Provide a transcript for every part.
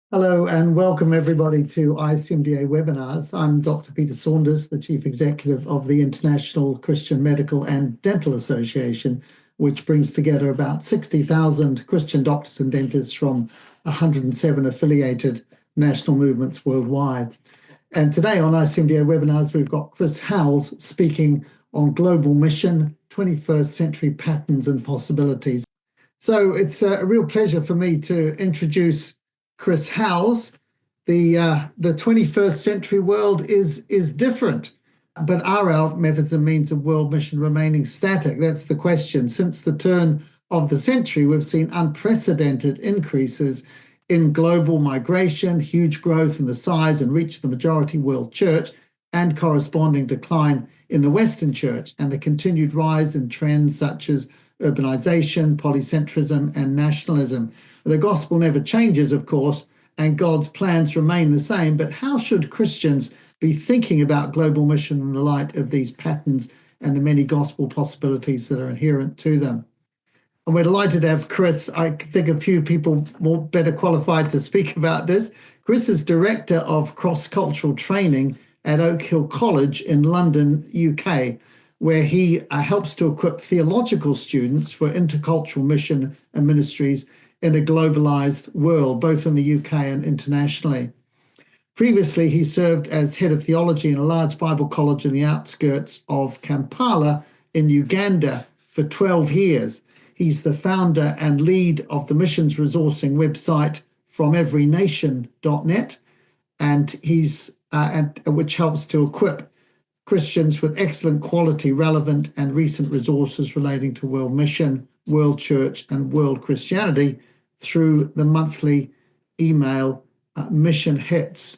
Hello and welcome everybody to ICMDA webinars. I'm Dr. Peter Saunders, the Chief Executive of the International Christian Medical and Dental Association, which brings together about 60,000 Christian doctors and dentists from 107 affiliated national movements worldwide. And today on ICMDA webinars, we've got Chris Howles speaking on global mission, 21st century patterns and possibilities. So it's a real pleasure for me to introduce Chris Howles. The 21st century world is different, but are our methods and means of world mission remaining static? That's the question. Since the turn of the century, we've seen unprecedented increases in global migration, huge growth in the size and reach of the majority world church, and corresponding decline in the Western church, and the continued rise in trends such as urbanization, polycentrism, and nationalism. The gospel never changes, of course, and God's plans remain the same, but how should Christians be thinking about global mission in the light of these patterns and the many gospel possibilities that are inherent to them? And we're delighted to have Chris. I think a few people better qualified to speak about this. Chris is Director of Cross-Cultural Training at Oak Hill College in London, UK, where he helps to equip theological students for intercultural mission and ministries in a globalized world, both in the UK and internationally. Previously, he served as head of theology in a large Bible college in the outskirts of Kampala in Uganda for 12 years. He's the founder and lead of the missions resourcing website FromEveryNation.net, and which helps to equip Christians with excellent quality, relevant and recent resources relating to world mission, world church and world Christianity through the monthly email Mission Hits.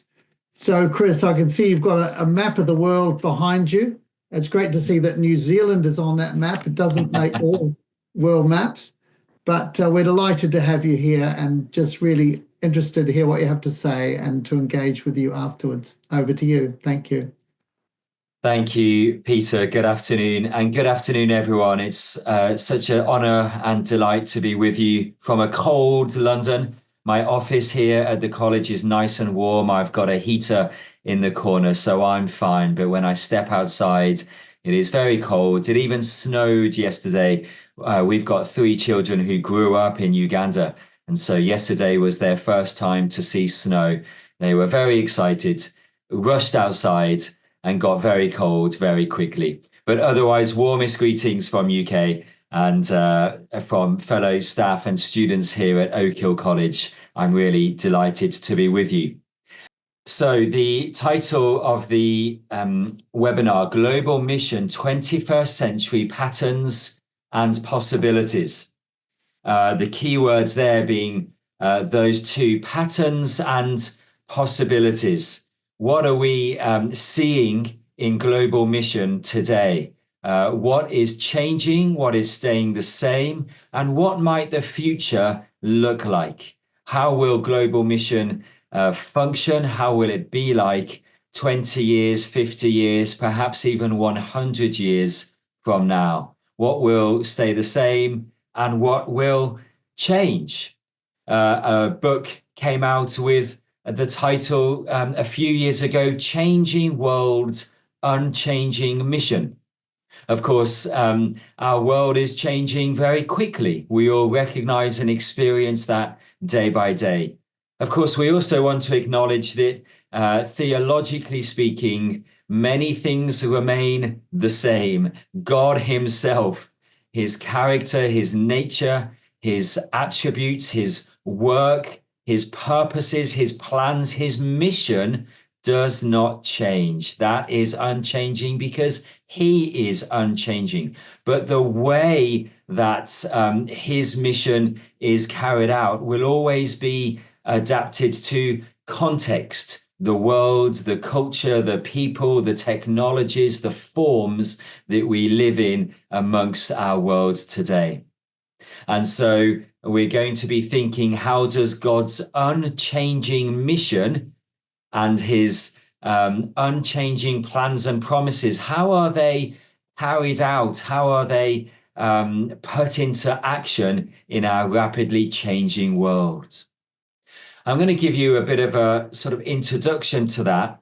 So Chris, I can see you've got a map of the world behind you. It's great to see that New Zealand is on that map. It doesn't make all world maps, but we're delighted to have you here and just really interested to hear what you have to say and to engage with you afterwards. Over to you. Thank you. Thank you, Peter. Good afternoon, and good afternoon, everyone. It's such an honor and delight to be with you from a cold London. My office here at the college is nice and warm. I've got a heater in the corner, so I'm fine. But when I step outside, it is very cold. It even snowed yesterday. We've got 3 children who grew up in Uganda, and so yesterday was their first time to see snow. They were very excited, rushed outside, and got very cold very quickly. But otherwise, warmest greetings from UK and from fellow staff and students here at Oak Hill College. I'm really delighted to be with you. So the title of the webinar, Global Mission, 21st Century Patterns and Possibilities. The key words there being those two, patterns and possibilities. What are we seeing in global mission today? What is changing? What is staying the same? And what might the future look like? How will global mission function? How will it be like 20 years, 50 years, perhaps even 100 years from now? What will stay the same and what will change? A book came out with the title a few years ago, Changing World, Unchanging Mission. Of course, our world is changing very quickly. We all recognize and experience that day by day. Of course, we also want to acknowledge that theologically speaking, many things remain the same. God himself, his character, his nature, his attributes, his work, his purposes, his plans, his mission does not change. That is unchanging because he is unchanging. But the way that his mission is carried out will always be adapted to context, the world, the culture, the people, the technologies, the forms that we live in amongst our world today. And so we're going to be thinking, how does God's unchanging mission and his unchanging plans and promises, how are they carried out? How are they put into action in our rapidly changing world? I'm going to give you a bit of a sort of introduction to that.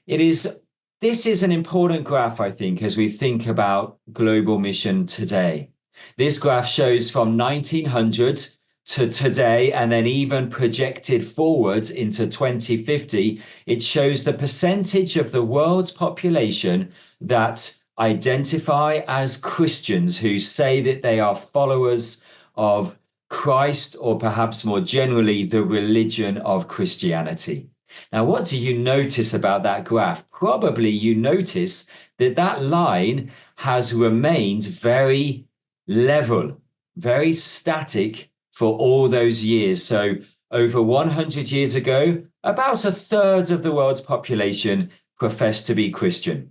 It is This is an important graph, I think, as we think about global mission today. This graph shows from 1900 to today, and then even projected forward into 2050. It shows the percentage of the world's population that identify as Christians, who say that they are followers of Christ, or perhaps more generally, the religion of Christianity. Now, what do you notice about that graph? Probably you notice that that line has remained very level, very static for all those years. So over 100 years ago, about a third of the world's population professed to be Christian.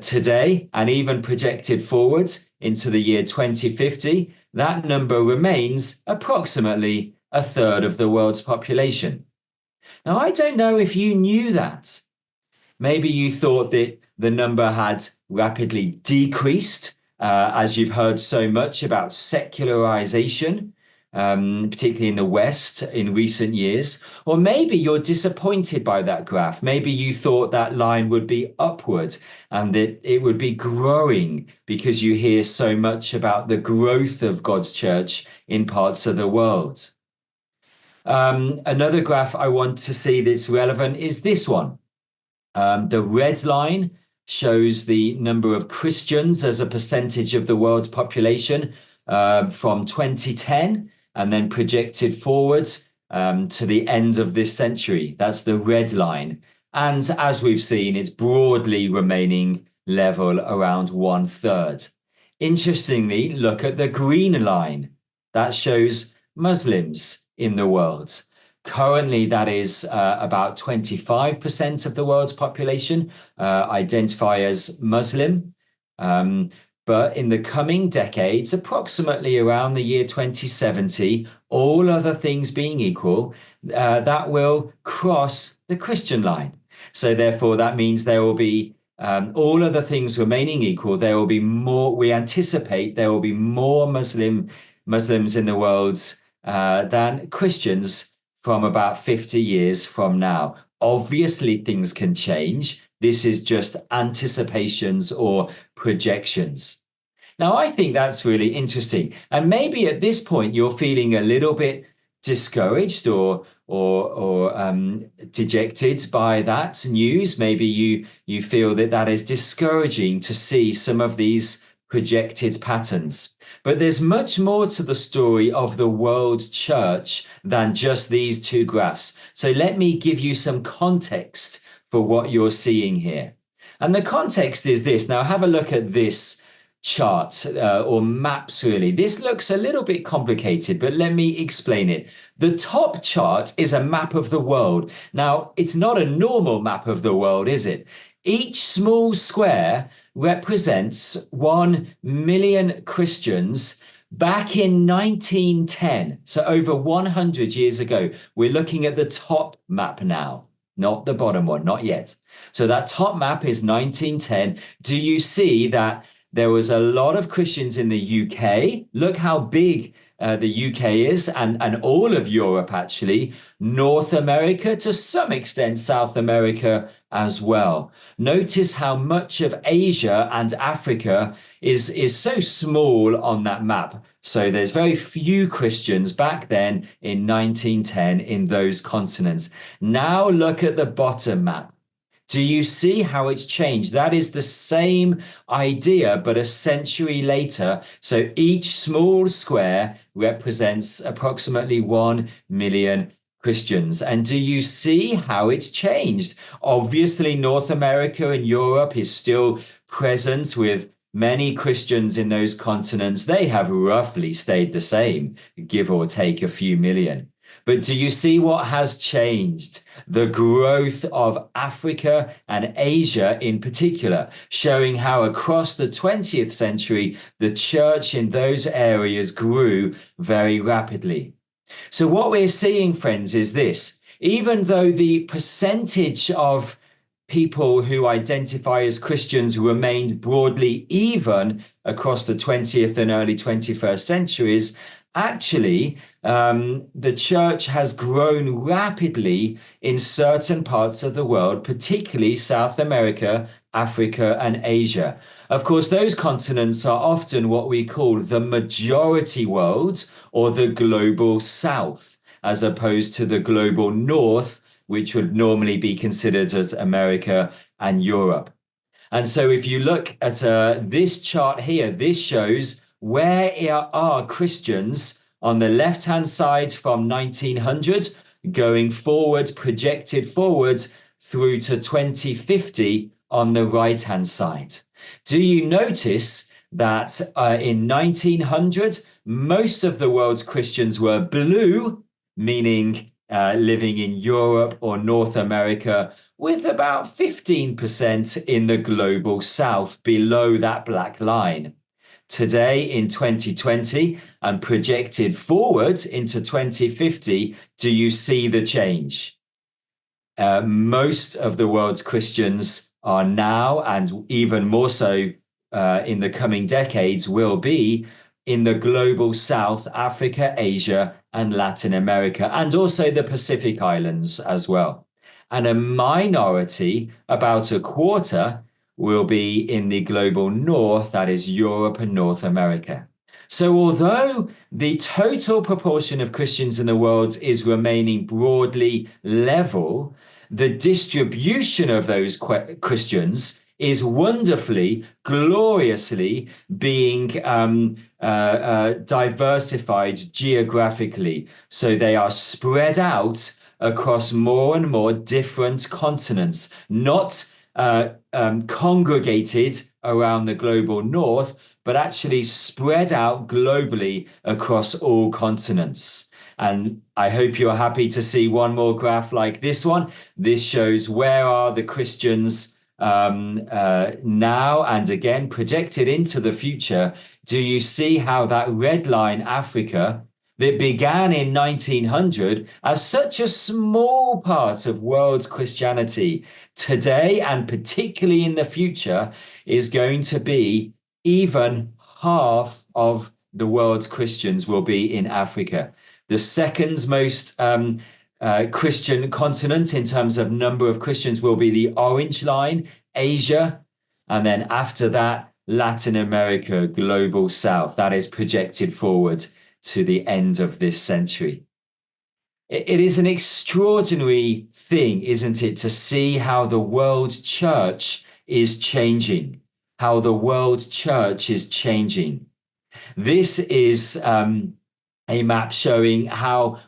Today, and even projected forward into the year 2050, that number remains approximately a third of the world's population. Now, I don't know if you knew that. Maybe you thought that the number had rapidly decreased, as you've heard so much about secularization, particularly in the West in recent years. Or maybe you're disappointed by that graph. Maybe you thought that line would be upward and that it would be growing, because you hear so much about the growth of God's church in parts of the world. Another graph I want to see that's relevant is this one. The red line shows the number of Christians as a percentage of the world's population from 2010, and then projected forward to the end of this century. That's the red line. And as we've seen, it's broadly remaining level around 1/3. Interestingly, look at the green line. That shows Muslims in the world. Currently, that is about 25% of the world's population identify as Muslim. But in the coming decades, approximately around the year 2070, all other things being equal, that will cross the Christian line. So therefore, that means there will be, all other things remaining equal, there will be more, we anticipate there will be more Muslims in the world than Christians from about 50 years from now. Obviously, things can change. This is just anticipations or projections. Now, I think that's really interesting. And maybe at this point, you're feeling a little bit discouraged or dejected by that news. Maybe you feel that that is discouraging to see some of these projected patterns. But there's much more to the story of the world church than just these two graphs. So let me give you some context for what you're seeing here. And the context is this. Now have a look at this chart or maps, really. This looks a little bit complicated, but let me explain it. The top chart is a map of the world. Now, it's not a normal map of the world, is it? Each small square represents 1 million Christians back in 1910. So over 100 years ago. We're looking at the top map now, not the bottom one, not yet. So that top map is 1910. Do you see that there was a lot of Christians in the UK? Look how big the UK is, and all of Europe, actually, North America, to some extent, South America as well. Notice how much of Asia and Africa is so small on that map. So there's very few Christians back then in 1910 in those continents. Now look at the bottom map. Do you see how it's changed? That is the same idea, but a century later. So each small square represents approximately 1 million Christians. And do you see how it's changed? Obviously, North America and Europe is still present with many Christians in those continents. They have roughly stayed the same, give or take a few million. But do you see what has changed? The growth of Africa and Asia in particular, showing how across the 20th century, the church in those areas grew very rapidly. So what we're seeing, friends, is this. Even though the percentage of people who identify as Christians remained broadly even across the 20th and early 21st centuries, actually, the church has grown rapidly in certain parts of the world, particularly South America, Africa, and Asia. Of course, those continents are often what we call the majority world or the global South, as opposed to the global North, which would normally be considered as America and Europe. And so if you look at this chart here, this shows where are Christians on the left-hand side from 1900 going forward, projected forward through to 2050 on the right-hand side. Do you notice that in 1900, most of the world's Christians were blue, meaning living in Europe or North America, with about 15% in the global South below that black line. Today in 2020 and projected forward into 2050, do you see the change? Most of the world's Christians are now, and even more so in the coming decades, will be in the global South, Africa, Asia, and Latin America, and also the Pacific Islands as well. And a minority, about a quarter, will be in the global North, that is Europe and North America. So although the total proportion of Christians in the world is remaining broadly level, the distribution of those Christians is wonderfully, gloriously being diversified geographically. So they are spread out across more and more different continents, not congregated around the global North, but actually spread out globally across all continents. And I hope you're happy to see one more graph like this one. This shows where are the Christians now and again projected into the future. Do you see how that red line, Africa, that began in 1900 as such a small part of world Christianity today, and particularly in the future, is going to be even half of the world's Christians will be in Africa. The second most Christian continent in terms of number of Christians will be the orange line, Asia. And then after that, Latin America, global South. That is projected forward to the end of this century. It is an extraordinary thing, isn't it, to see how the world church is changing, how the world church is changing. This is a map showing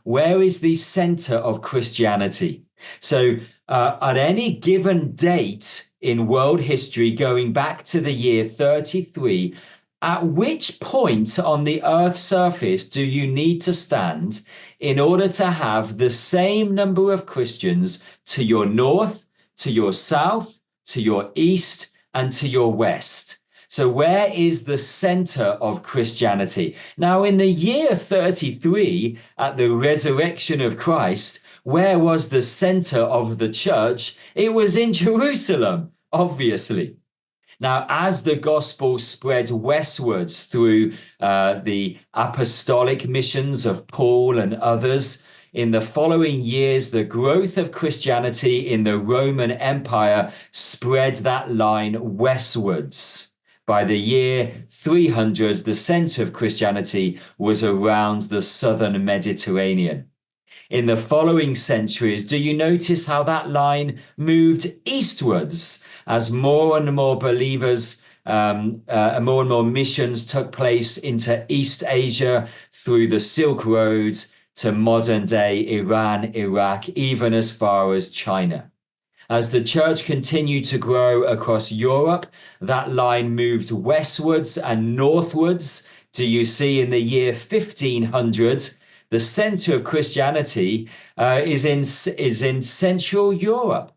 where is the center of Christianity. So at any given date in world history, going back to the year 33, at which point on the Earth's surface do you need to stand in order to have the same number of Christians to your north, to your south, to your east, and to your west? So where is the center of Christianity? Now, in the year 33, at the resurrection of Christ, where was the center of the church? It was in Jerusalem, obviously. Now, as the gospel spread westwards through the apostolic missions of Paul and others, in the following years, the growth of Christianity in the Roman Empire spread that line westwards. By the year 300, the center of Christianity was around the southern Mediterranean. In the following centuries, do you notice how that line moved eastwards as more and more believers, more and more missions took place into East Asia through the Silk Road to modern day Iran, Iraq, even as far as China. As the church continued to grow across Europe, that line moved westwards and northwards. Do you see in the year 1500, the center of Christianity is in Central Europe.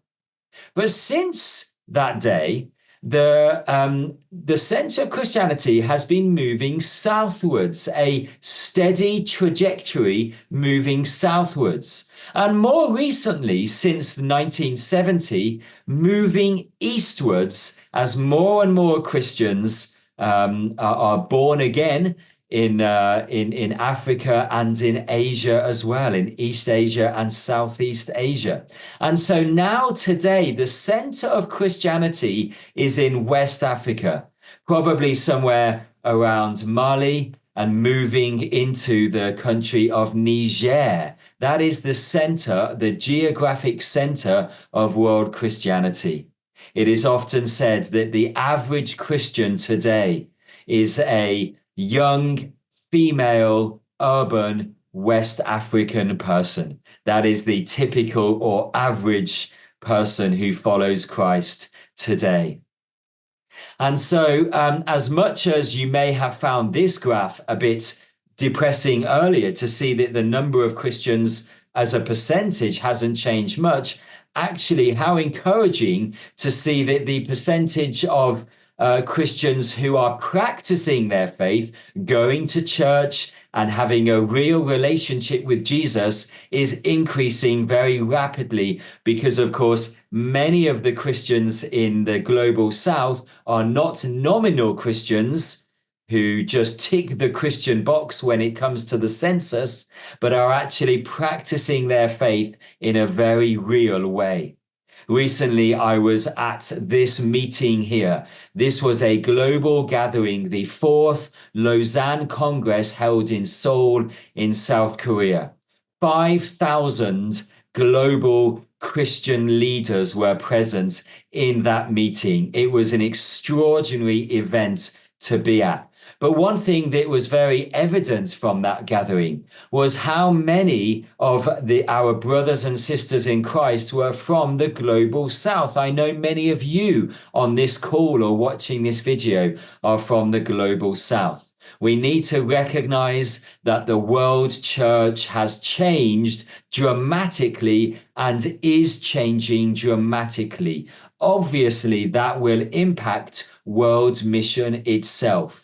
But since that day, the center of Christianity has been moving southwards, a steady trajectory moving southwards. And more recently, since 1970, moving eastwards as more and more Christians are born again in Africa and in Asia as well, in East Asia and Southeast Asia. And so now today, the center of Christianity is in West Africa, probably somewhere around Mali and moving into the country of Niger. That is the center, the geographic center of world Christianity. It is often said that the average Christian today is a young, female, urban, West African person. That is the typical or average person who follows Christ today. And so as much as you may have found this graph a bit depressing earlier to see that the number of Christians as a percentage hasn't changed much, actually how encouraging to see that the percentage of Christians who are practicing their faith, going to church and having a real relationship with Jesus is increasing very rapidly because, of course, many of the Christians in the global South are not nominal Christians who just tick the Christian box when it comes to the census, but are actually practicing their faith in a very real way. Recently, I was at this meeting here. This was a global gathering, the 4th Lausanne Congress held in Seoul in South Korea. 5,000 global Christian leaders were present in that meeting. It was an extraordinary event to be at. But one thing that was very evident from that gathering was how many of our brothers and sisters in Christ were from the global South. I know many of you on this call or watching this video are from the global South. We need to recognize that the world church has changed dramatically and is changing dramatically. Obviously, that will impact world mission itself.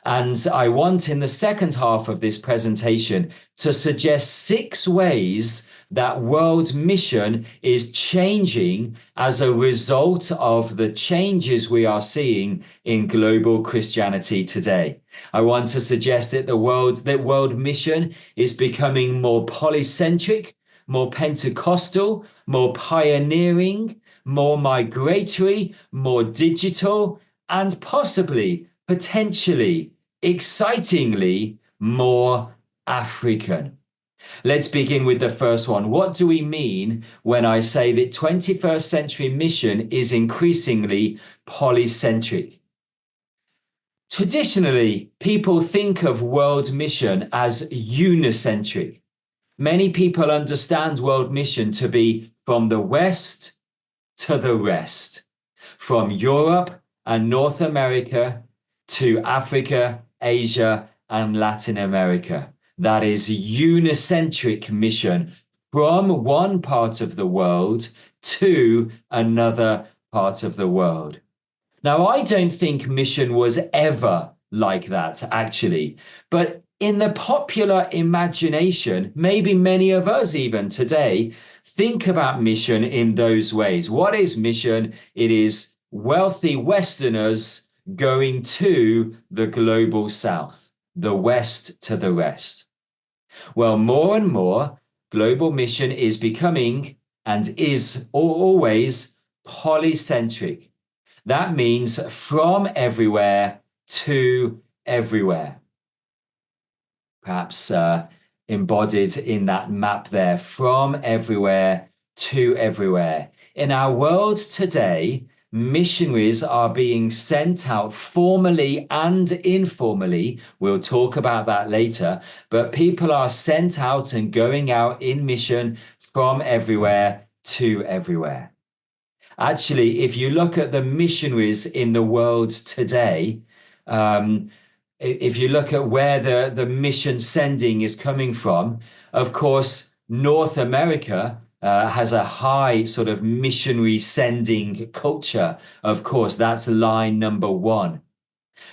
And I want in the second half of this presentation to suggest 6 ways that world mission is changing as a result of the changes we are seeing in global Christianity today. I want to suggest that world mission is becoming more polycentric, more Pentecostal, more pioneering, more migratory, more digital, and possibly, potentially, excitingly, more African. Let's begin with the first one. What do we mean when I say that 21st century mission is increasingly polycentric? Traditionally, people think of world mission as unicentric. Many people understand world mission to be from the West to the rest, from Europe and North America to Africa, Asia, and Latin America. That is unicentric mission from one part of the world to another part of the world. Now, I don't think mission was ever like that, actually, but in the popular imagination, maybe many of us even today think about mission in those ways. What is mission? It is wealthy Westerners going to the global South, the West to the rest. Well, more and more, global mission is becoming and is always polycentric. That means from everywhere to everywhere. Perhaps embodied in that map there, from everywhere to everywhere. In our world today, missionaries are being sent out formally and informally. We'll talk about that later, but people are sent out and going out in mission from everywhere to everywhere. Actually, if you look at the missionaries in the world today, if you look at where the mission sending is coming from, of course, North America has a high sort of missionary sending culture. Of course, that's line number 1.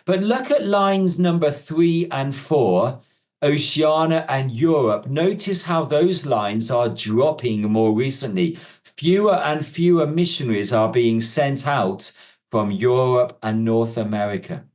But look at lines number 3 and 4, Oceania and Europe. Notice how those lines are dropping more recently. Fewer and fewer missionaries are being sent out from Europe and North America.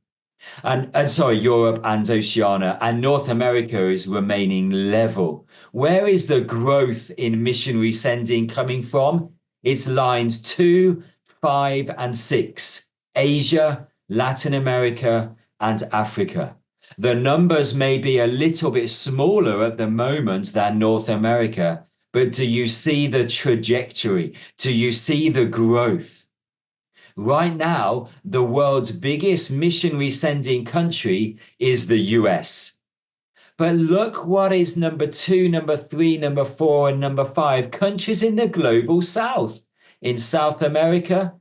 And sorry, Europe and Oceania, and North America is remaining level. Where is the growth in missionary sending coming from? It's lines 2, 5, and 6. Asia, Latin America, and Africa. The numbers may be a little bit smaller at the moment than North America, but do you see the trajectory? Do you see the growth? Right now, the world's biggest missionary sending country is the US. But look what is number 2, number 3, number 4, and number 5 countries in the global south. In South America,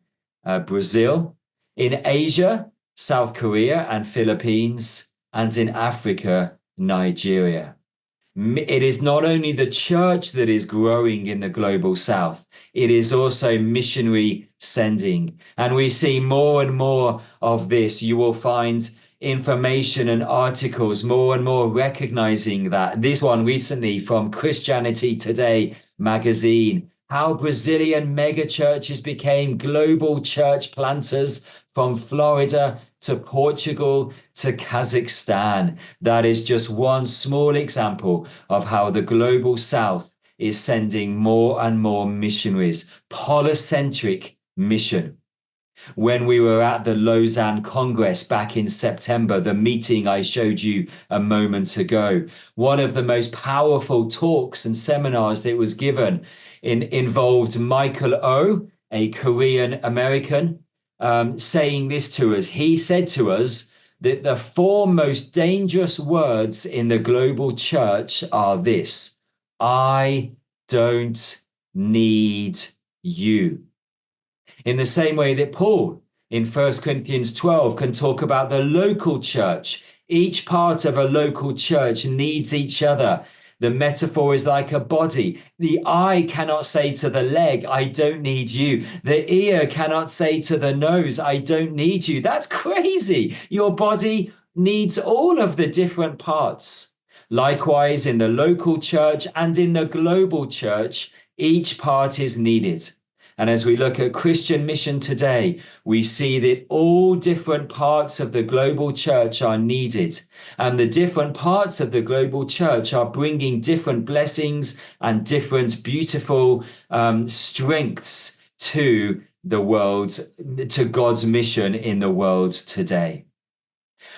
Brazil. In Asia, South Korea and Philippines. And in Africa, Nigeria. It is not only the church that is growing in the global south, it is also missionary sending. And we see more and more of this. You will find information and articles more and more recognizing that. This one recently from Christianity Today magazine, how Brazilian megachurches became global church planters from Florida to Portugal to Kazakhstan. That is just one small example of how the global south is sending more and more missionaries, polycentric mission. When we were at the Lausanne Congress back in September, the meeting I showed you a moment ago, one of the most powerful talks and seminars that was given involved Michael O, a Korean American, saying this to us. He said to us that the 4 most dangerous words in the global church are this: I don't need you. In the same way that Paul in 1 Corinthians 12 can talk about the local church. Each part of a local church needs each other. The metaphor is like a body. The eye cannot say to the leg, I don't need you. The ear cannot say to the nose, I don't need you. That's crazy. Your body needs all of the different parts. Likewise, in the local church and in the global church, each part is needed. And as we look at Christian mission today, we see that all different parts of the global church are needed. And the different parts of the global church are bringing different blessings and different beautiful strengths to the world, to God's mission in the world today.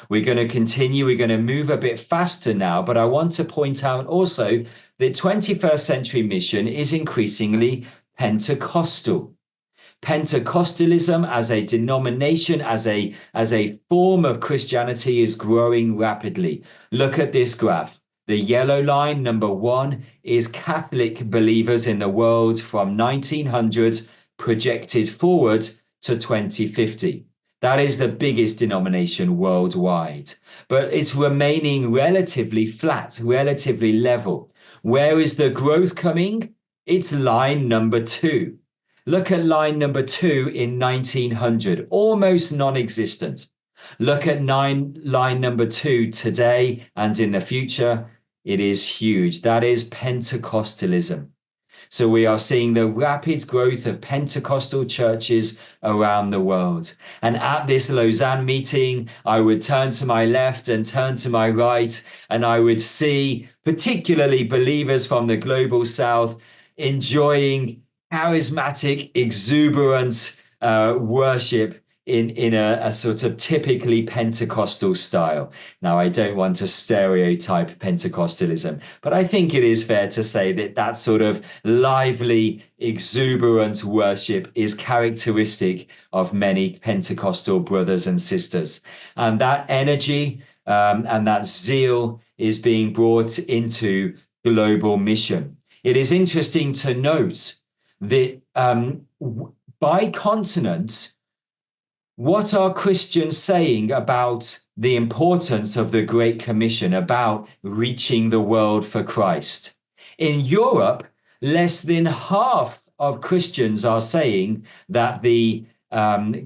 We're going to continue. We're going to move a bit faster now, but I want to point out also that 21st century mission is increasingly Pentecostal. Pentecostalism as a denomination, as a form of Christianity is growing rapidly. Look at this graph. The yellow line, number 1, is Catholic believers in the world from 1900 projected forward to 2050. That is the biggest denomination worldwide, but it's remaining relatively flat, relatively level. Where is the growth coming? It's line number 2. Look at line number 2 in 1900, almost non-existent. Look at line number 2 today and in the future. It is huge. That is Pentecostalism. So we are seeing the rapid growth of Pentecostal churches around the world. And at this Lausanne meeting, I would turn to my left and turn to my right, and I would see particularly believers from the global south enjoying charismatic, exuberant worship in a sort of typically Pentecostal style. Now, I don't want to stereotype Pentecostalism, but I think it is fair to say that that sort of lively, exuberant worship is characteristic of many Pentecostal brothers and sisters. And that energy and that zeal is being brought into global mission. It is interesting to note that by continent, what are Christians saying about the importance of the Great Commission, about reaching the world for Christ? In Europe, less than half of Christians are saying that the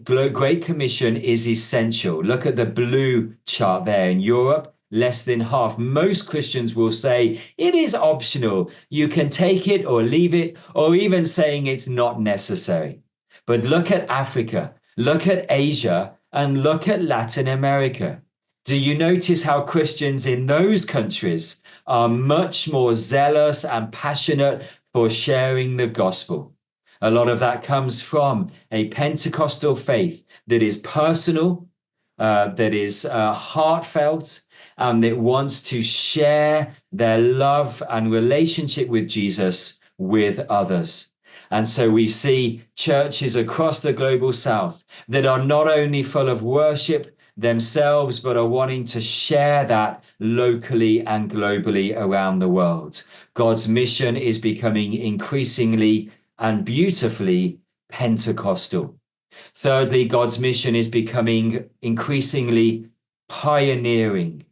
Great Commission is essential. Look at the blue chart there. In Europe, less than half. Most Christians will say it is optional. You can take it or leave it, or even saying it's not necessary. But look at Africa. Look at Asia, and look at Latin America. Do you notice how Christians in those countries are much more zealous and passionate for sharing the gospel? A lot of that comes from a Pentecostal faith that is personal, that is heartfelt, and that wants to share their love and relationship with Jesus with others. And so we see churches across the global south that are not only full of worship themselves, but are wanting to share that locally and globally around the world. God's mission is becoming increasingly and beautifully Pentecostal. Thirdly, God's mission is becoming increasingly pioneering.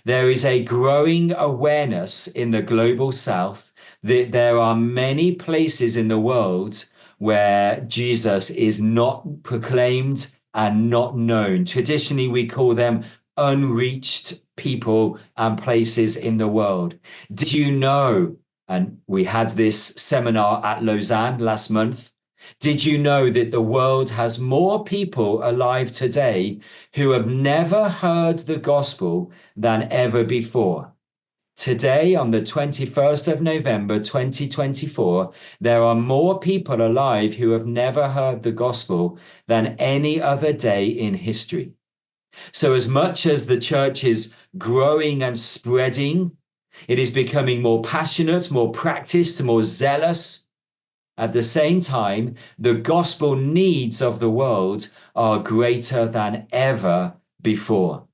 There is a growing awareness in the global south that there are many places in the world where Jesus is not proclaimed and not known. Traditionally, we call them unreached people and places in the world. Did you know, and we had this seminar at Lausanne last month, did you know that the world has more people alive today who have never heard the gospel than ever before? Today, on the 21st of November, 2024, there are more people alive who have never heard the gospel than any other day in history. So as much as the church is growing and spreading, it is becoming more passionate, more practiced, more zealous. At the same time, the gospel needs of the world are greater than ever before.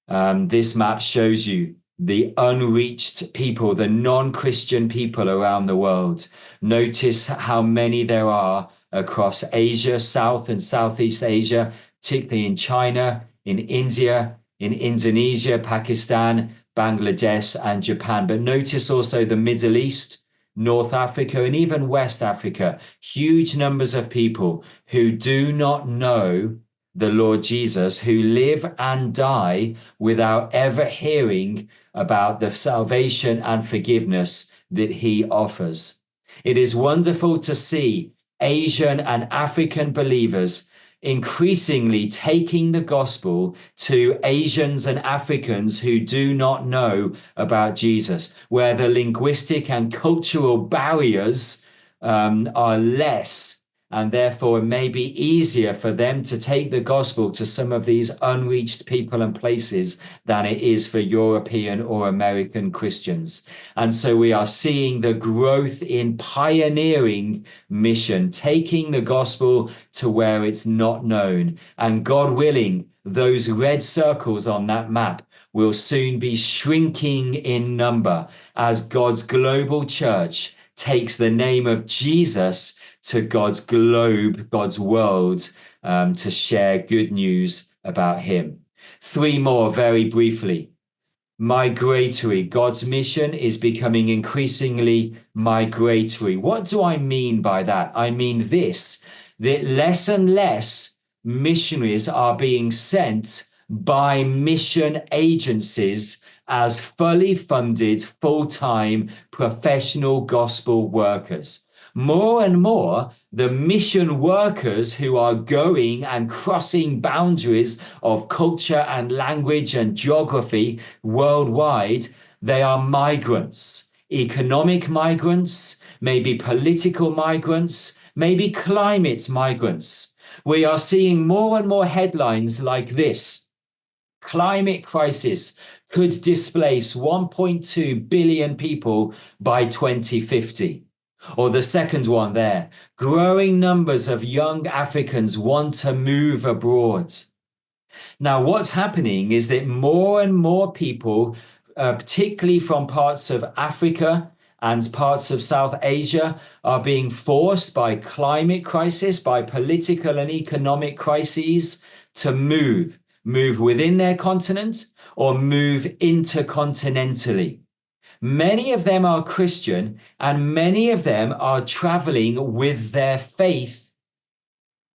This map shows you the unreached people, the non-Christian people around the world. Notice how many there are across Asia, South and Southeast Asia, particularly in China, in India, in Indonesia, Pakistan, Bangladesh, and Japan. But notice also the Middle East, North Africa, and even West Africa. Huge numbers of people who do not know the Lord Jesus, who live and die without ever hearing about the salvation and forgiveness that he offers. It is wonderful to see Asian and African believers increasingly taking the gospel to Asians and Africans who do not know about Jesus, where the linguistic and cultural barriers are less, and therefore it may be easier for them to take the gospel to some of these unreached people and places than it is for European or American Christians. And so we are seeing the growth in pioneering mission, taking the gospel to where it's not known. And God willing, those red circles on that map will soon be shrinking in number as God's global church takes the name of Jesus to God's globe, God's world, to share good news about him. Three more very briefly. Migratory. God's mission is becoming increasingly migratory. What do I mean by that? I mean this, that less and less missionaries are being sent by mission agencies as fully funded, full-time professional gospel workers. More and more, the mission workers who are going and crossing boundaries of culture and language and geography worldwide, they are migrants, economic migrants, maybe political migrants, maybe climate migrants. We are seeing more and more headlines like this. Climate crisis could displace 1.2 billion people by 2050. Or the second one there, growing numbers of young Africans want to move abroad. Now, what's happening is that more and more people, particularly from parts of Africa and parts of South Asia, are being forced by climate crisis, by political and economic crises, to move within their continent or move intercontinentally. Many of them are Christian, and many of them are traveling with their faith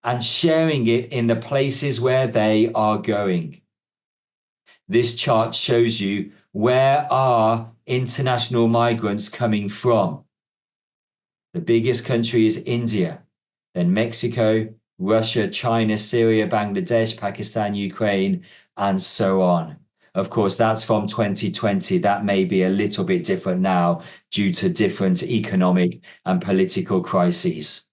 and sharing it in the places where they are going. This chart shows you where are international migrants coming from. The biggest country is India, then Mexico, Russia, China, Syria, Bangladesh, Pakistan, Ukraine, and so on. Of course, that's from 2020. That may be a little bit different now due to different economic and political crises.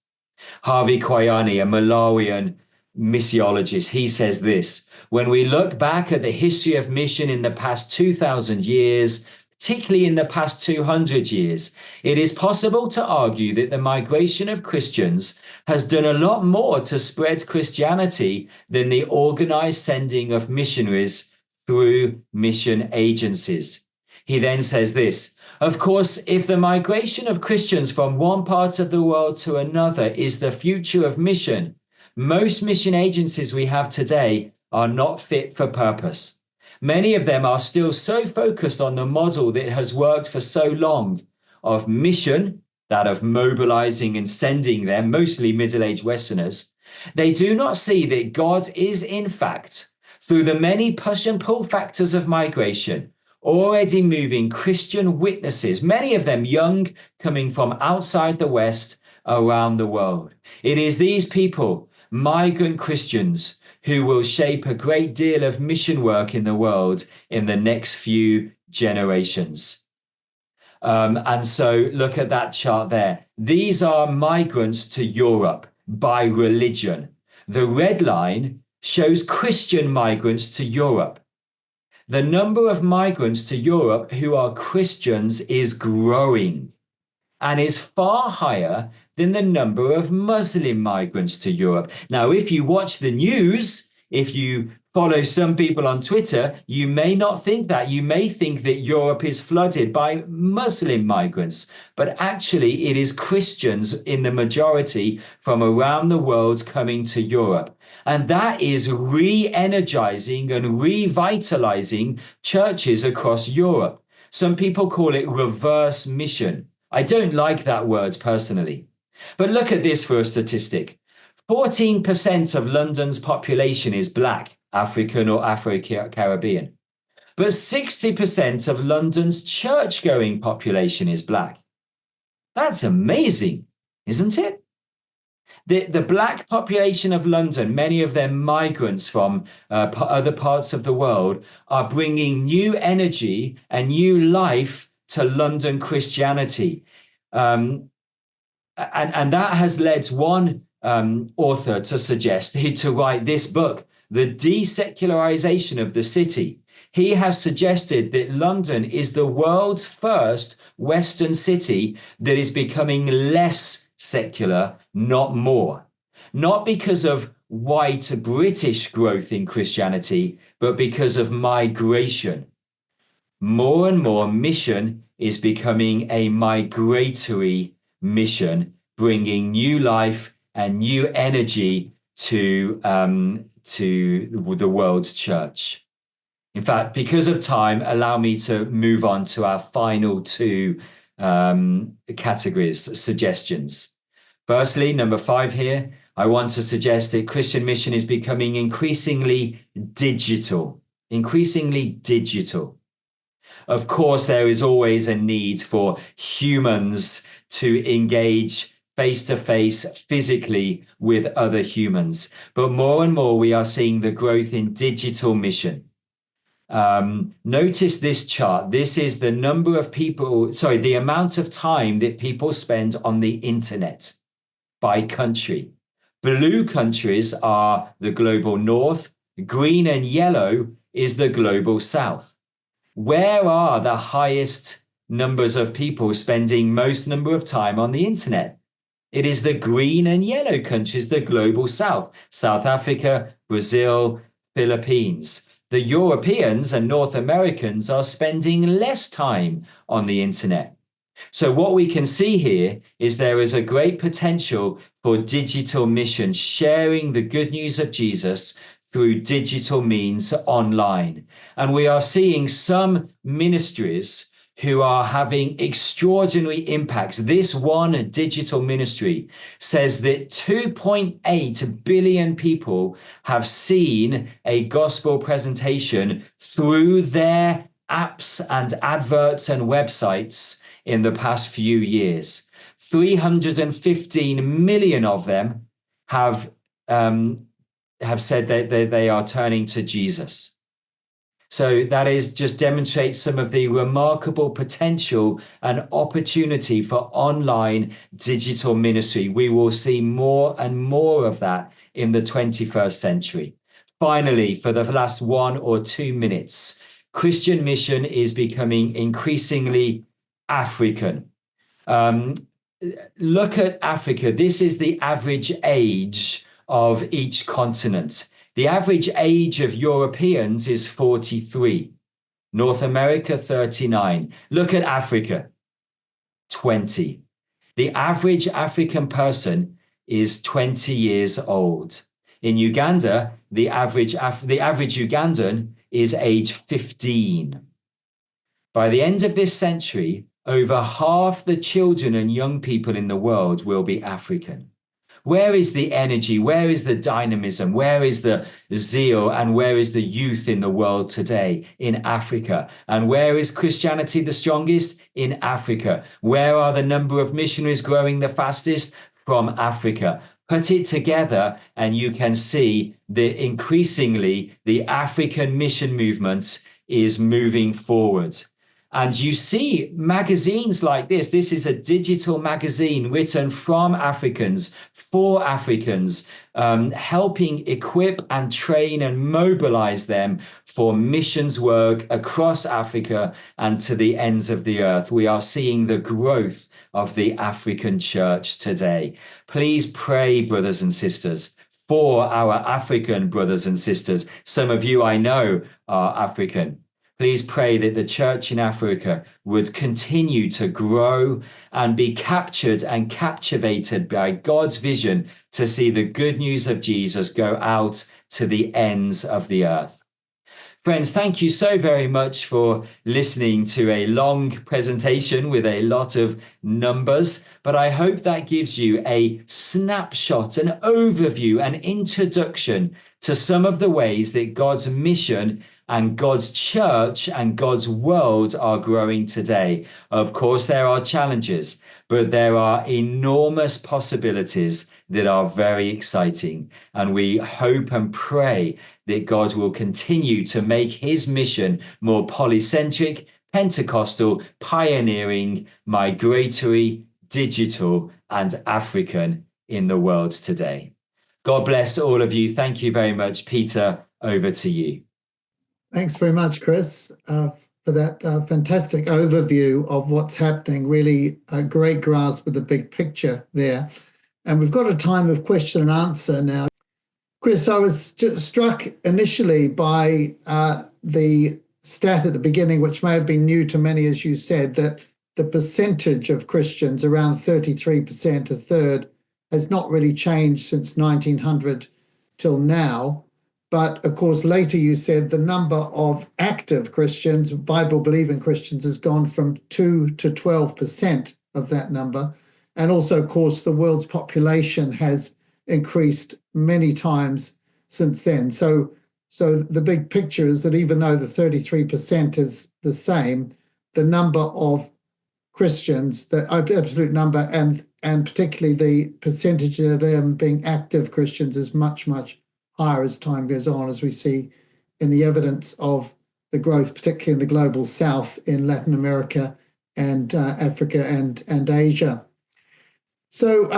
Harvey Kwayani, a Malawian missiologist, he says this: when we look back at the history of mission in the past 2,000 years, particularly in the past 200 years, it is possible to argue that the migration of Christians has done a lot more to spread Christianity than the organized sending of missionaries through mission agencies. He then says this: of course, if the migration of Christians from one part of the world to another is the future of mission, most mission agencies we have today are not fit for purpose. Many of them are still so focused on the model that has worked for so long of mission, that of mobilizing and sending them, mostly middle-aged Westerners. They do not see that God is, in fact, through the many push and pull factors of migration, already moving Christian witnesses, many of them young, coming from outside the West, around the world. It is these people, migrant Christians, who will shape a great deal of mission work in the world in the next few generations. And so look at that chart there. These are migrants to Europe by religion. The red line shows Christian migrants to Europe. The number of migrants to Europe who are Christians is growing and is far higher than the number of Muslim migrants to Europe. Now, if you watch the news, if you follow some people on Twitter, you may not think that. You may think that Europe is flooded by Muslim migrants, but actually it is Christians in the majority from around the world coming to Europe. And that is re-energizing and revitalizing churches across Europe. Some people call it reverse mission. I don't like that word personally. But look at this for a statistic. 14% of London's population is Black, African or Afro-Caribbean. But 60% of London's church-going population is Black. That's amazing, isn't it? The Black population of London, many of them migrants from other parts of the world, are bringing new energy and new life to London Christianity. And that has led one author to suggest to write this book, The Desecularization of the City. He has suggested that London is the world's first Western city that is becoming less secular, not more. Not because of white British growth in Christianity, but because of migration. More and more mission is becoming a migratory mission, bringing new life and new energy to the world's church. In fact, because of time, allow me to move on to our final two categories, suggestions. Firstly, number 5 here, I want to suggest that Christian mission is becoming increasingly digital. Of course, there is always a need for humans to engage face-to-face physically with other humans. But more and more, we are seeing the growth in digital mission. Notice this chart. This is the number of people, the amount of time that people spend on the internet by country. Blue countries are the global north. Green and yellow is the global south. Where are the highest numbers of people spending most number of time on the internet? It is the green and yellow countries, the global south, South Africa, Brazil, Philippines. The Europeans and North Americans are spending less time on the internet. So what we can see here is there is a great potential for digital mission, sharing the good news of Jesus through digital means online. And we are seeing some ministries who are having extraordinary impacts. This one digital ministry says that 2.8 billion people have seen a gospel presentation through their apps and adverts and websites in the past few years. 315 million of them have have said that they are turning to Jesus. So that is just demonstrates some of the remarkable potential and opportunity for online digital ministry. We will see more and more of that in the 21st century. Finally, for the last 1 or 2 minutes, Christian mission is becoming increasingly African. Look at Africa. This is the average age of each continent. The average age of Europeans is 43. North America, 39. Look at Africa, 20. The average African person is 20 years old. In Uganda, the average Ugandan is age 15. By the end of this century, over half the children and young people in the world will be African. Where is the energy? Where is the dynamism? Where is the zeal? And where is the youth in the world today? In Africa. And where is Christianity the strongest? In Africa. Where are the number of missionaries growing the fastest? From Africa. Put it together and you can see that increasingly the African mission movement is moving forward. And you see magazines like this. This is a digital magazine written from Africans, for Africans, helping equip and train and mobilize them for missions work across Africa and to the ends of the earth. We are seeing the growth of the African church today. Please pray, brothers and sisters, for our African brothers and sisters. Some of you I know are African. Please pray that the church in Africa would continue to grow and be captured and captivated by God's vision to see the good news of Jesus go out to the ends of the earth. Friends, thank you so very much for listening to a long presentation with a lot of numbers, but I hope that gives you a snapshot, an overview, an introduction to some of the ways that God's mission and God's church and God's world are growing today. Of course, there are challenges, but there are enormous possibilities that are very exciting. And we hope and pray that God will continue to make his mission more polycentric, Pentecostal, pioneering, migratory, digital, and African in the world today. God bless all of you. Thank you very much. Peter, over to you. Thanks very much, Chris, for that fantastic overview of what's happening. Really a great grasp of the big picture there. And we've got a time of question and answer now. Chris, I was just struck initially by the stat at the beginning, which may have been new to many, as you said, that the percentage of Christians, around 33%, a third, has not really changed since 1900 till now. But of course, later you said the number of active Christians, Bible-believing Christians, has gone from 2 to 12% of that number. And also, of course, the world's population has increased many times since then. So the big picture is that even though the 33% is the same, the number of Christians, the absolute number, and particularly the percentage of them being active Christians is much, much higher as time goes on, as we see in the evidence of the growth, particularly in the global south, in Latin America and Africa and Asia. So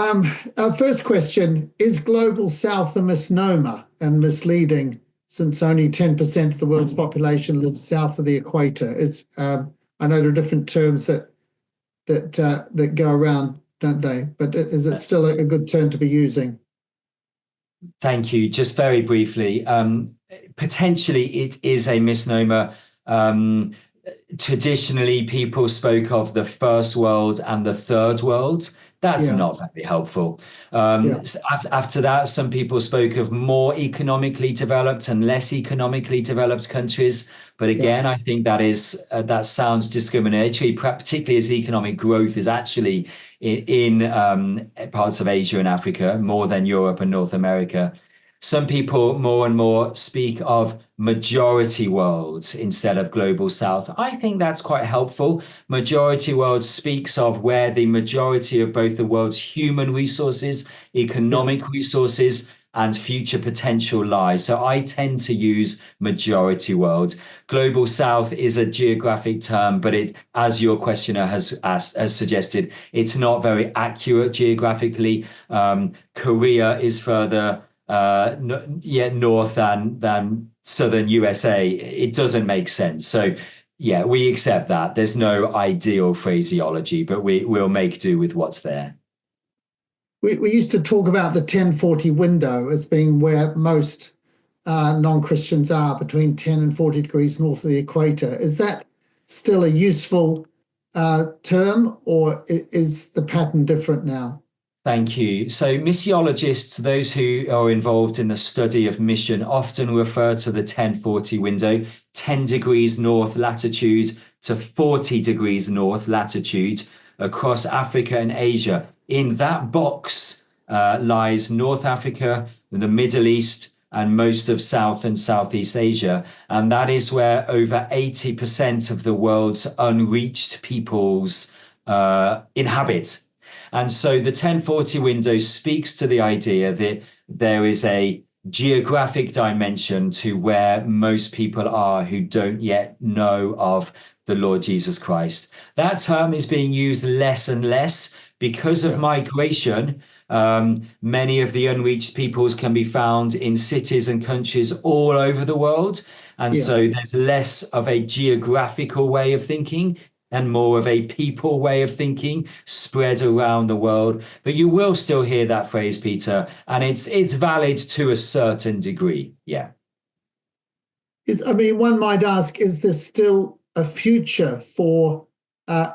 our first question, is global south a misnomer and misleading, since only 10% of the world's population lives south of the equator? It's I know there are different terms that go around, don't they? But is it still a good term to be using? Thank you. Just very briefly, potentially it is a misnomer. Traditionally, people spoke of the first world and the third world. That's not very helpful. After that, some people spoke of more economically developed and less economically developed countries. But again, I think that sounds discriminatory, particularly as the economic growth is actually in parts of Asia and Africa more than Europe and North America. Some people more and more speak of majority worlds instead of global south. I think that's quite helpful. Majority world speaks of where the majority of both the world's human resources, economic resources, and future potential lie. So I tend to use majority world. Global South is a geographic term, but it, as your questioner has suggested, it's not very accurate geographically. Korea is further north than southern USA. It doesn't make sense. So yeah, we accept that. There's no ideal phraseology, but we'll make do with what's there. We used to talk about the 1040 window as being where most non-Christians are, between 10 and 40 degrees north of the equator. Is that still a useful term, or is the pattern different now? Thank you. So missiologists, those who are involved in the study of mission, often refer to the 1040 window, 10 degrees north latitude to 40 degrees north latitude across Africa and Asia. In that box lies North Africa, the Middle East, and most of South and Southeast Asia. And that is where over 80% of the world's unreached peoples inhabit. And so the 1040 window speaks to the idea that there is a geographic dimension to where most people are who don't yet know of the Lord Jesus Christ. That term is being used less and less because of migration. Many of the unreached peoples can be found in cities and countries all over the world. And so there's less of a geographical way of thinking and more of a people way of thinking spread around the world. But you will still hear that phrase, Peter, and it's valid to a certain degree. Yeah. I mean, one might ask, is there still a future for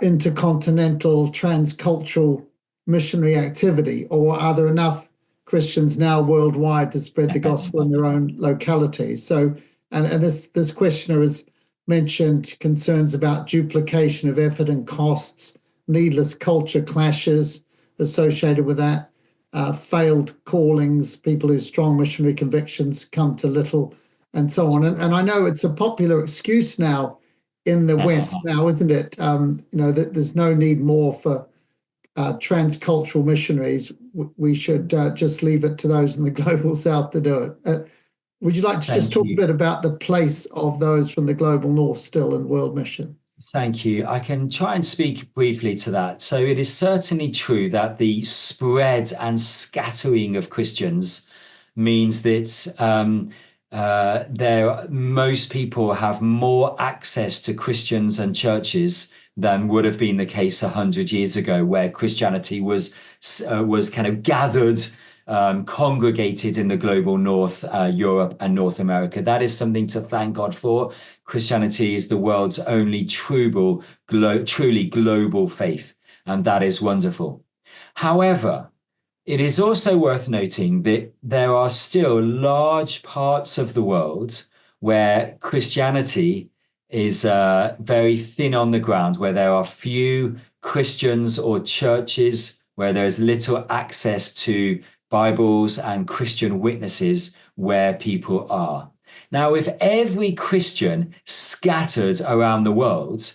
intercontinental, transcultural missionary activity, or are there enough Christians now worldwide to spread the gospel in their own localities? So, and this questioner has mentioned concerns about duplication of effort and costs, needless culture clashes associated with that, failed callings, people whose strong missionary convictions come to little, and so on. And I know it's a popular excuse now in the West now, isn't it? That there's no need more for transcultural missionaries. We should just leave it to those in the global South to do it. Would you like to just talk a bit about the place of those from the global North still in world mission? Thank you. I can try and speak briefly to that. So it is certainly true that the spread and scattering of Christians means that most people have more access to Christians and churches than would have been the case 100 years ago, where Christianity was kind of gathered, congregated in the global North, Europe and North America. That is something to thank God for. Christianity is the world's only truly global faith, and that is wonderful. However, it is also worth noting that there are still large parts of the world where Christianity is very thin on the ground, where there are few Christians or churches, where there is little access to Bibles and Christian witnesses where people are. Now, if every Christian scattered around the world,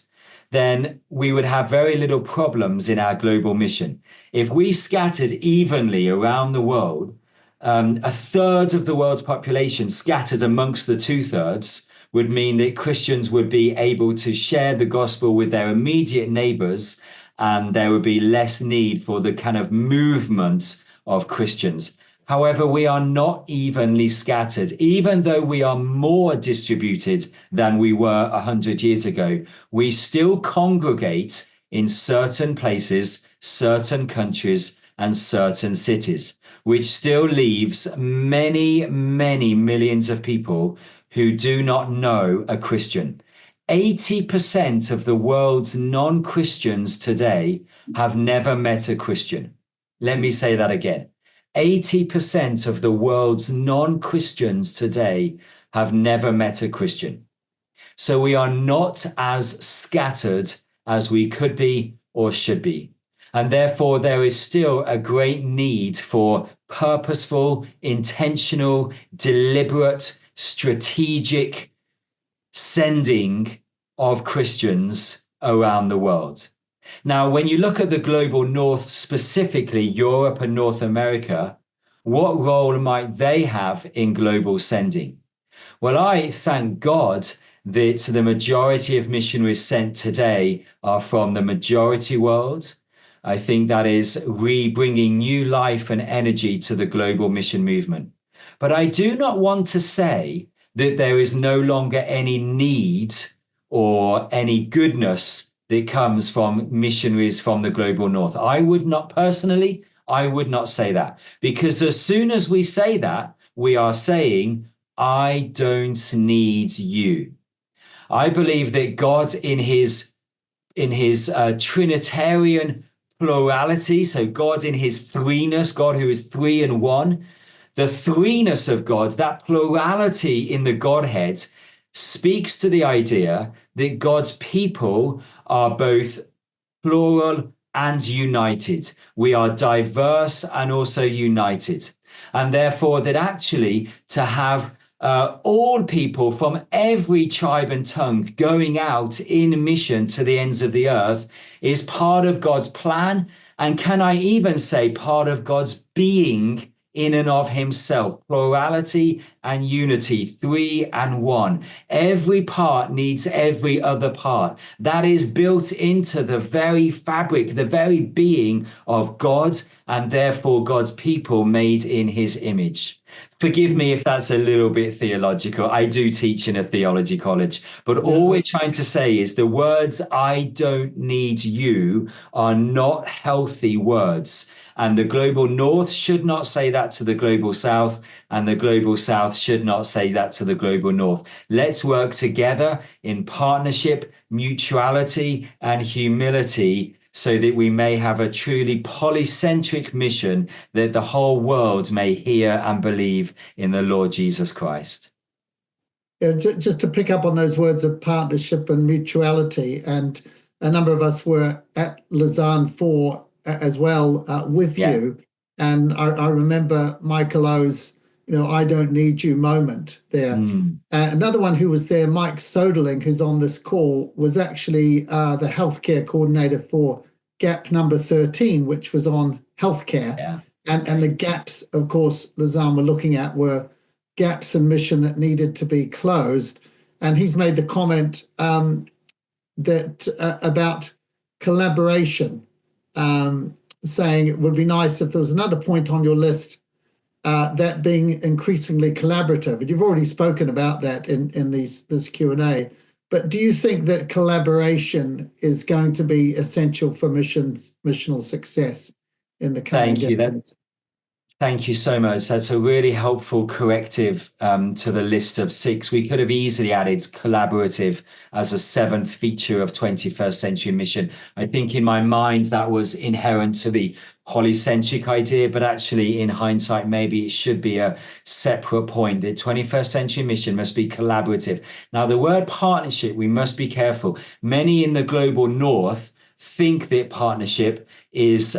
then we would have very little problems in our global mission. If we scattered evenly around the world, a third of the world's population scattered amongst the 2/3 would mean that Christians would be able to share the gospel with their immediate neighbors, and there would be less need for the kind of movement of Christians. However, we are not evenly scattered. Even though we are more distributed than we were 100 years ago, we still congregate in certain places, certain countries, and certain cities, which still leaves many, many millions of people who do not know a Christian. 80% of the world's non-Christians today have never met a Christian. Let me say that again. 80% of the world's non-Christians today have never met a Christian. So we are not as scattered as we could be or should be. And therefore, there is still a great need for purposeful, intentional, deliberate, strategic sending of Christians around the world. Now, when you look at the global North, specifically Europe and North America, What role might they have in global sending? Well, I thank God that the majority of missionaries sent today are from the majority world. I think that is bringing new life and energy to the global mission movement. But I do not want to say that there is no longer any need or any goodness that comes from missionaries from the global north. I would not personally, I would not say that, because as soon as we say that, we are saying, I don't need you. I believe that God in his Trinitarian plurality, so God in his threeness, God who is three and one, the threeness of God, that plurality in the Godhead, speaks to the idea that God's people are both plural and united. We are diverse and also united. And therefore, that actually to have all people from every tribe and tongue going out in mission to the ends of the earth is part of God's plan. And can I even say part of God's being in and of himself, plurality and unity, three and one. Every part needs every other part. That is built into the very fabric, the very being of God, and therefore God's people made in his image. Forgive me if that's a little bit theological. I do teach in a theology college, but all we're trying to say is the words, I don't need you, are not healthy words. And the global north should not say that to the global south, and the global south should not say that to the global north. Let's work together in partnership, mutuality, and humility so that we may have a truly polycentric mission that the whole world may hear and believe in the Lord Jesus Christ. Yeah, just to pick up on those words of partnership and mutuality, and a number of us were at Lausanne 4 as well with you. And I remember Michael O's, I don't need you moment there. Another one who was there, Mike Soderling, who's on this call, was actually the healthcare coordinator for GAP number 13, which was on healthcare. And the gaps, of course, Lausanne were looking at were gaps in mission that needed to be closed. And he's made the comment that about collaboration, saying it would be nice if there was another point on your list, that being increasingly collaborative. And you've already spoken about that in this Q&A. But do you think that collaboration is going to be essential for missional success in the coming decades? Thank you so much. That's a really helpful corrective to the list of 6. We could have easily added collaborative as a 7th feature of 21st century mission. I think in my mind that was inherent to the polycentric idea, but actually in hindsight, maybe it should be a separate point. The 21st century mission must be collaborative. Now, the word partnership, we must be careful. Many in the global north think that partnership is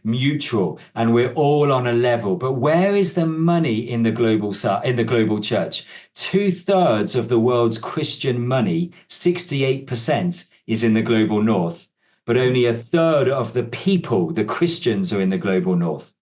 mutual and we're all on a level. But where is the money in the global church? 2/3 of the world's Christian money, 68%, is in the global north. But only 1/3 of the people, the Christians, are in the global north.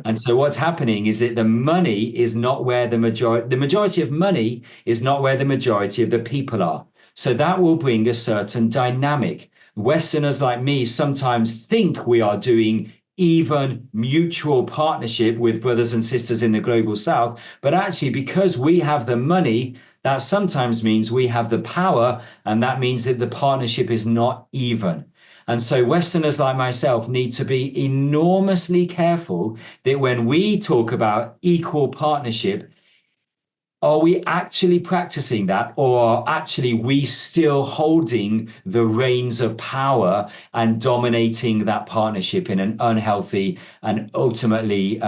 And so what's happening is that the money is not where the majority of money is not where the majority of the people are. So that will bring a certain dynamic. Westerners like me sometimes think we are doing even mutual partnership with brothers and sisters in the global south, but actually because we have the money, that sometimes means we have the power, and that means that the partnership is not even. And so Westerners like myself need to be enormously careful that when we talk about equal partnership, are we actually practicing that, or are actually we still holding the reins of power and dominating that partnership in an unhealthy and ultimately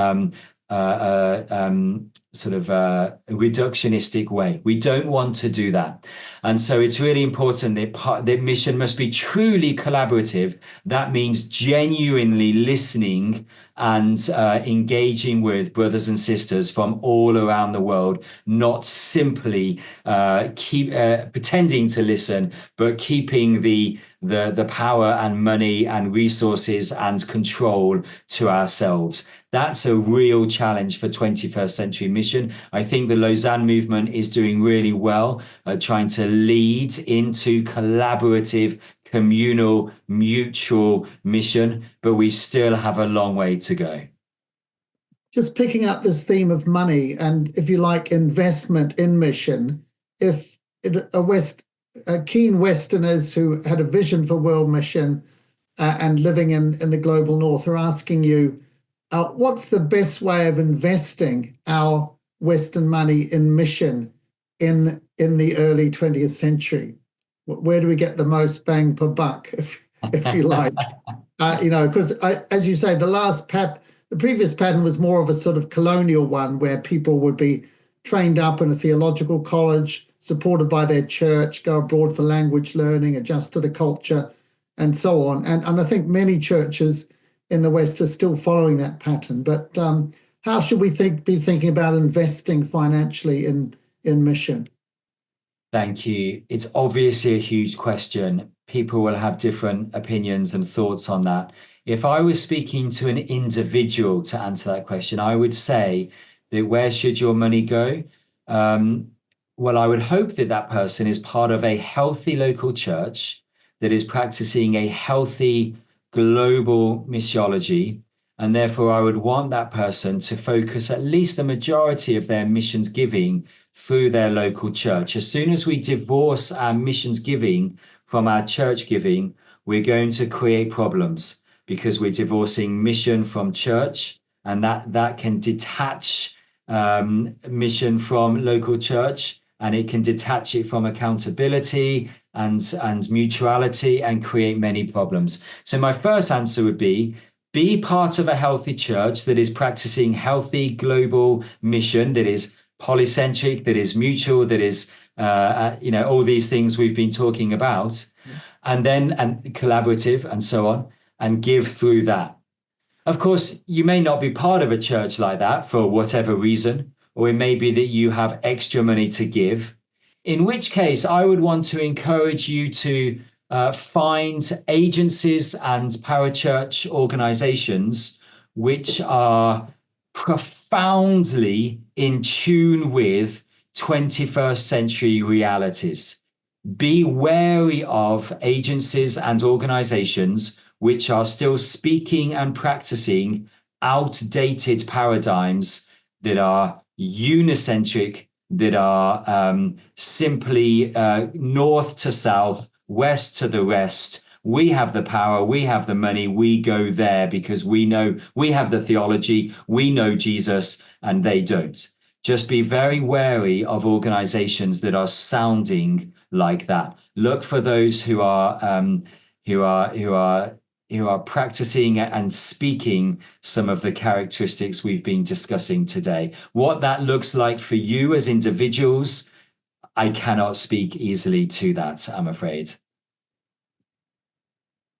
reductionistic way? We don't want to do that. And so it's really important that mission must be truly collaborative. That means genuinely listening and engaging with brothers and sisters from all around the world, not simply pretending to listen, but keeping the the power and money and resources and control to ourselves. That's a real challenge for 21st century mission. I think the Lausanne movement is doing really well at trying to lead into collaborative, communal, mutual mission, but we still have a long way to go. Just picking up this theme of money and, if you like, investment in mission, if keen Westerners who had a vision for world mission and living in the global north are asking you, what's the best way of investing our Western money in mission in the early 20th century? Where do we get the most bang per buck, if you like? Because as you say, the previous pattern was more of a sort of colonial one where people would be trained up in a theological college, supported by their church, go abroad for language learning, adjust to the culture, and so on. And I think many churches in the West are still following that pattern. But how should we be thinking about investing financially in mission? Thank you. It's obviously a huge question. People will have different opinions and thoughts on that. If I was speaking to an individual to answer that question, I would say that where should your money go? Well, I would hope that that person is part of a healthy local church that is practicing a healthy global missiology. And therefore, I would want that person to focus at least the majority of their missions giving through their local church. As soon as we divorce our missions giving from our church giving, we're going to create problems because we're divorcing mission from church, and that can detach mission from local church, and it can detach it from accountability and mutuality and create many problems. So my first answer would be part of a healthy church that is practicing healthy global mission, that is polycentric, that is mutual, that is all these things we've been talking about, and collaborative and so on, and give through that. Of course, you may not be part of a church like that for whatever reason, or it may be that you have extra money to give, in which case I would want to encourage you to find agencies and parachurch organizations which are profoundly in tune with 21st century realities. Be wary of agencies and organizations which are still speaking and practicing outdated paradigms that are unicentric, that are simply north to south, west to the west. We have the power, we have the money, we go there because we know we have the theology, we know Jesus, and they don't. Just be very wary of organizations that are sounding like that. Look for those who are practicing and speaking some of the characteristics we've been discussing today. What that looks like for you as individuals, I cannot speak easily to that, I'm afraid.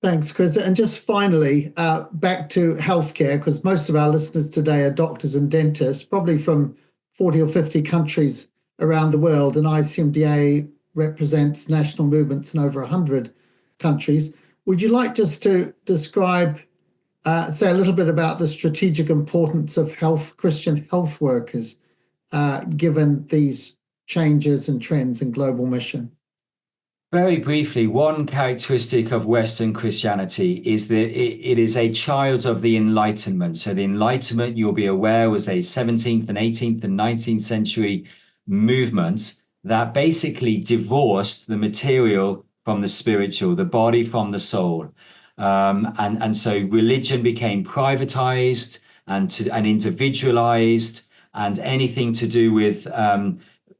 Thanks, Chris. And just finally, back to healthcare, because most of our listeners today are doctors and dentists, probably from 40 or 50 countries around the world, and ICMDA represents national movements in over 100 countries. Would you like just to describe, say a little bit about the strategic importance of Christian health workers, given these changes and trends in global mission? Very briefly, one characteristic of Western Christianity is that it is a child of the Enlightenment. So the Enlightenment, you'll be aware, was a 17th and 18th and 19th century movement that basically divorced the material from the spiritual, the body from the soul. And so religion became privatized and individualized, and anything to do with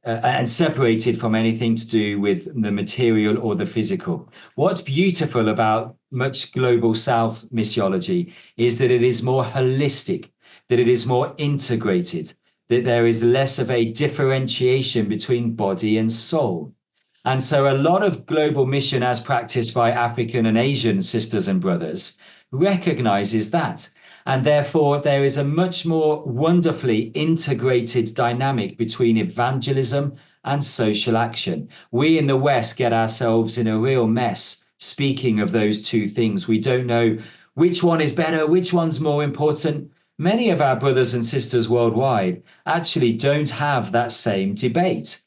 and separated from anything to do with the material or the physical. What's beautiful about much global South missiology is that it is more holistic, that it is more integrated, that there is less of a differentiation between body and soul. And so a lot of global mission as practiced by African and Asian sisters and brothers recognizes that. And therefore, there is a much more wonderfully integrated dynamic between evangelism and social action. We in the West get ourselves in a real mess speaking of those two things. We don't know which one is better, which one's more important. Many of our brothers and sisters worldwide actually don't have that same debate.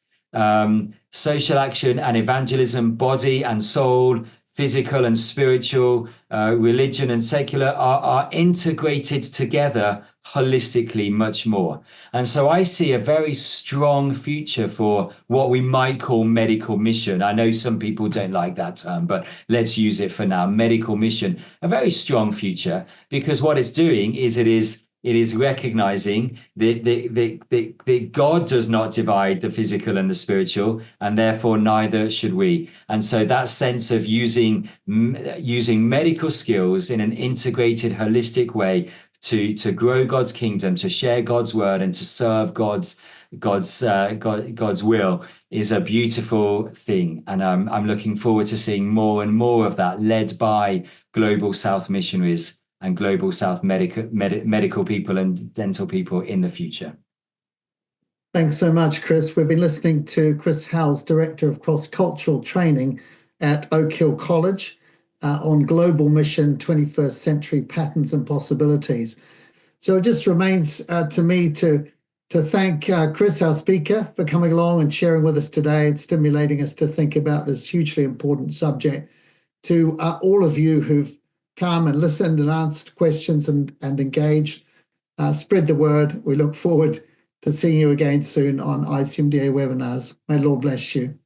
Social action and evangelism, body and soul, physical and spiritual, religion and secular are integrated together holistically much more. And so I see a very strong future for what we might call medical mission. I know some people don't like that term, but let's use it for now. Medical mission, a very strong future, because what it's doing is it is recognizing that God does not divide the physical and the spiritual, and therefore neither should we. And so that sense of using medical skills in an integrated, holistic way to grow God's kingdom, to share God's word, and to serve God's will is a beautiful thing. And I'm looking forward to seeing more and more of that, led by Global South missionaries and Global South medical people and dental people in the future. Thanks so much, Chris. We've been listening to Chris Howles, Director of Cross-Cultural Training at Oak Hill College, on Global Mission, 21st Century Patterns and Possibilities. So it just remains to me to thank Chris, our speaker, for coming along and sharing with us today and stimulating us to think about this hugely important subject. To all of you who've come and listened and answered questions and engaged, spread the word. We look forward to seeing you again soon on ICMDA webinars. May the Lord bless you.